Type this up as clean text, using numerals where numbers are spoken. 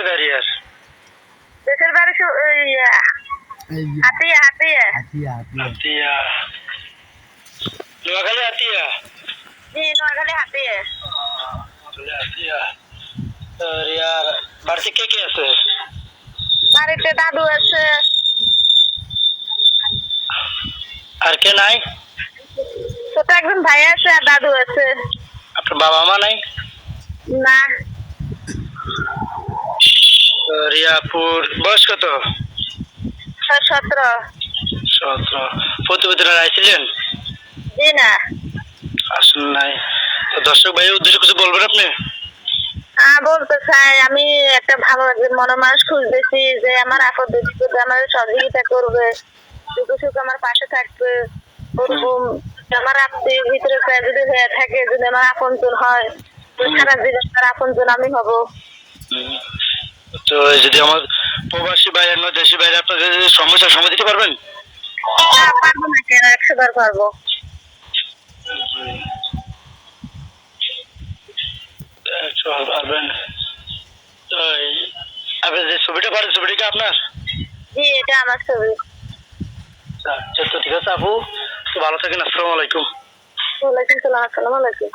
গাড়িয়ার দেশের বাড়ি হাতিয়া হাতিয়া হাতিয়া নোয়াখালী হাতিয়া জি নোয়াখালী হাতিয়া হাতিয়া আর বাড়িতে কে কে আছে? বাড়িতে দাদু আছে। আর কে নাই? ছোট একজন ভাই আছে আর দাদু আছে। আপনার বাবা মা নাই? না। রিয়াপুর বয়স কত? 17। 17। প্রতিবেদনে আইছিলেন? জি না। আসুন নাই। তো দর্শক ভাইয়ের উদ্দেশ্যে কিছু বলবেন আপনি? হ্যাঁ বলতে চাই, আমি একটা ভালো মনোমানুষ খুঁজতেছি যে আমার আপদ বিপদে আমার সহযোগিতা করবে, দুঃখ সুখ আমার পাশে থাকবে। ওরকম আমার আত্মীয় ভিতরে যদি হয়ে থাকে, যদি আমার আপনজন হয়, সারা জীবন তার আপনজন আমি হব। তো যদি আমার প্রবাসী বাইরে নয় দেশি বাইরে আপনাদের সমস্যার সময় দিতে পারবেন? না পারবো না কেন, 100 বার পারবো। পারবেন। তো আপনি যে ছবিটা পারেন ছবিটা কি আপনার? জি এটা আমার ছবি। আচ্ছা তো ঠিক আছে আপু, তো ভালো থাকেন। আসসালামু আলাইকুম। ওয়ালাইকুম সালাম। আসসালামু আলাইকুম।